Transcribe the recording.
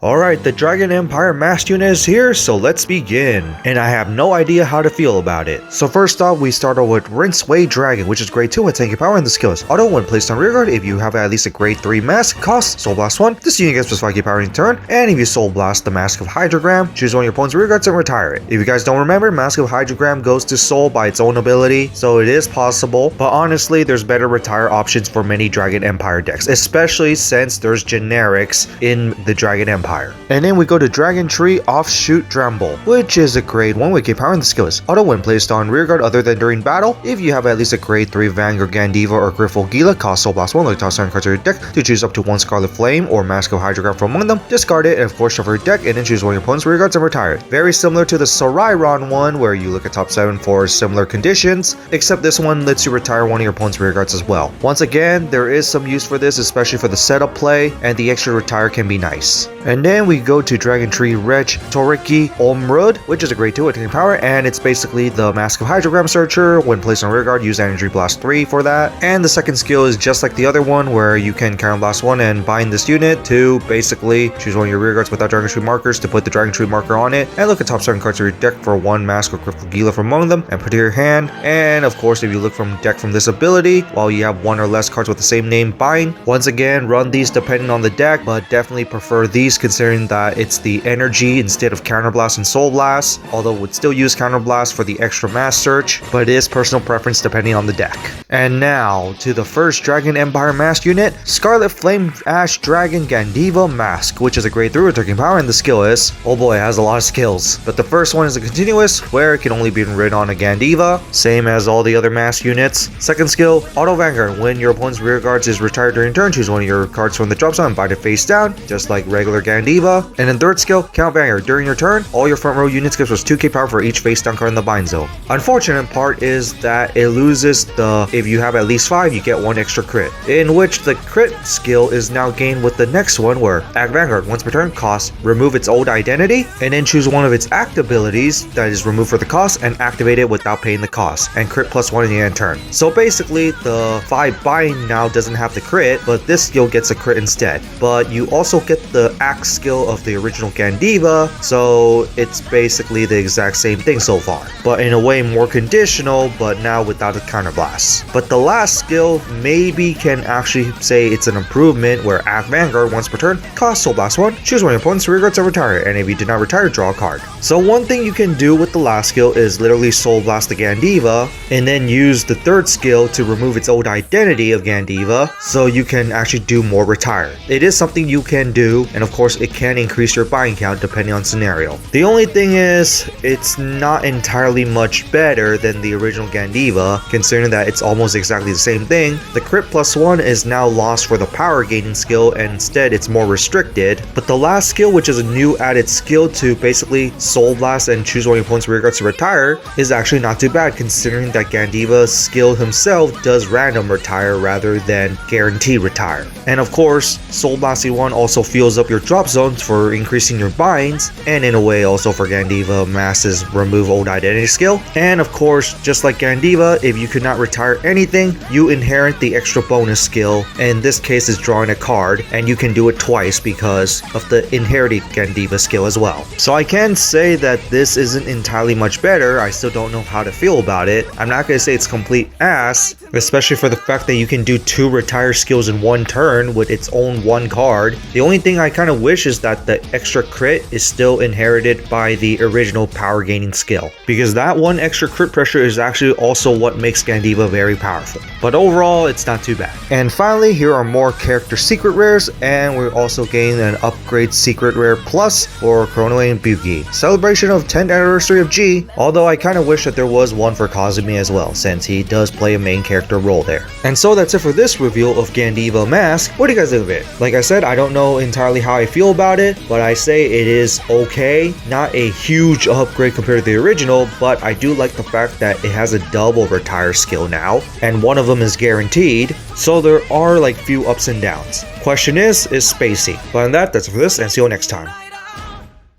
Alright, the Dragon Empire masked unit is here, so let's begin. And I have no idea how to feel about it. So first off, we start off with Rinceway Dragon, which is grade 2 with tanky power, and the skill is auto when placed on rearguard. If you have at least a grade 3 mask, cost Soul Blast 1. This unit gets plus 5k power in turn, and if you Soul Blast the Mask of Hydrogram, choose one of your opponent's rearguards and retire it. If you guys don't remember, Mask of Hydrogram goes to Soul by its own ability, so it is possible, but honestly, there's better retire options for many Dragon Empire decks, especially since there's generics in the Dragon Empire. And then we go to Dragon Tree Offshoot Dramble, which is a grade 1 with K power, and the skill is auto when placed on rearguard other than during battle. If you have at least a grade 3 Vanguard, Gandeeva, or Griffle Gila, cost Soul Blast 1, like toss certain cards to your deck to choose up to one Scarlet Flame or Mask of Hydrogram from among them. Discard it, and of course shuffle your deck, and then choose one of your opponent's rearguards and retire it. Very similar to the Sorairon one, where you look at top 7 for similar conditions, except this one lets you retire one of your opponent's rearguards as well. Once again, there is some use for this, especially for the setup play, and the extra retire can be nice. And then we go to Dragon Tree Reg Toriki Omrud, which is a grade 2 with taking power, and it's basically the Mask of Hydrogram Searcher. When placed on rearguard, use Energy Blast 3 for that. And the second skill is just like the other one, where you can counterblast 1 and bind this unit to basically choose one of your rearguards without Dragon Tree markers to put the Dragon Tree marker on it, and look at top 7 cards of your deck for one Mask or Griffle Gila from among them, and put it to your hand. And of course, if you look from deck from this ability, while you have one or less cards with the same name, bind. Once again, run these depending on the deck, but definitely prefer these considering that it's the energy instead of counterblast and soul blast, although would still use counterblast for the extra mass search, but it is personal preference depending on the deck. And now to the first Dragon Empire mask unit, Scarlet Flame Ash Dragon Gandeeva Mask, which is a grade 3 with taking power, and the skill is, oh boy, it has a lot of skills, but the first one is a continuous where it can only be ridden on a Gandeeva, same as all the other mask units. Second skill, Auto Vanguard, when your opponent's rearguards is retired during turn, choose one of your cards from the drop zone and bind it face down, just like regular Gandeeva. And then third skill, Count Vanguard, during your turn, all your front row units gives us 2k power for each face down card in the bind zone. Unfortunate part is that it loses the, if you have at least 5, you get 1 extra crit, in which the crit skill is now gained with the next one, where Act Vanguard, once per turn, costs remove its old identity, and then choose one of its act abilities that is removed for the cost and activate it without paying the cost, and crit plus 1 in the end turn. So basically, the 5 bind now doesn't have the crit, but this skill gets a crit instead. But you also get the act skill of the original Gandeeva, so it's basically the exact same thing so far, but in a way more conditional, but now without a counterblast. But the last skill maybe can actually say it's an improvement, where Act Vanguard, once per turn, costs Soul Blast 1, choose one of your opponent's rearguards and retire it, and if you do not retire, draw a card. So one thing you can do with the last skill is literally Soul Blast the Gandeeva, and then use the third skill to remove its old identity of Gandeeva, so you can actually do more retire. It is something you can do, and of course it can increase your buying count depending on scenario. The only thing is, it's not entirely much better than the original Gandeeva, considering that it's almost exactly the same thing. The crit plus 1 is now lost for the power gaining skill, and instead it's more restricted. But the last skill, which is a new added skill to basically Soul Blast and choose one of your opponent's rearguards to retire, is actually not too bad, considering that Gandeeva's skill himself does random retire rather than guaranteed retire. And of course, Soul Blasting 1 also fills up your drop zones for increasing your binds, and in a way also for Gandeeva Mass's remove old identity skill. And of course, just like Gandeeva, if you could not retire anything, you inherit the extra bonus skill, and in this case is drawing a card, and you can do it twice because of the inherited Gandeeva skill as well. So I can say that this isn't entirely much better. I still don't know how to feel about it. I'm not going to say it's complete ass, especially for the fact that you can do 2 retire skills in 1 turn with its own 1 card. The only thing I kind of wish is that the extra crit is still inherited by the original power gaining skill, because that 1 extra crit pressure is actually also what makes Gandeeva very powerful. But overall, it's not too bad. And finally, here are more character secret rares, and we're also getting an upgrade secret rare plus for Chronoe and Bugi. Celebration of 10th anniversary of G, although I kind of wish that there was one for Kazumi as well, since he does play a main character role there. And so that's it for this review of Gandeeva Mask. What do you guys think of it? Like I said, I don't know entirely how I feel about it, but I say it is okay. Not a huge upgrade compared to the original, but I do like the fact that it has a double retire skill now, and one of them is guaranteed, so there are like few ups and downs. Question is spacey. But on that, that's it for this, and see you next time.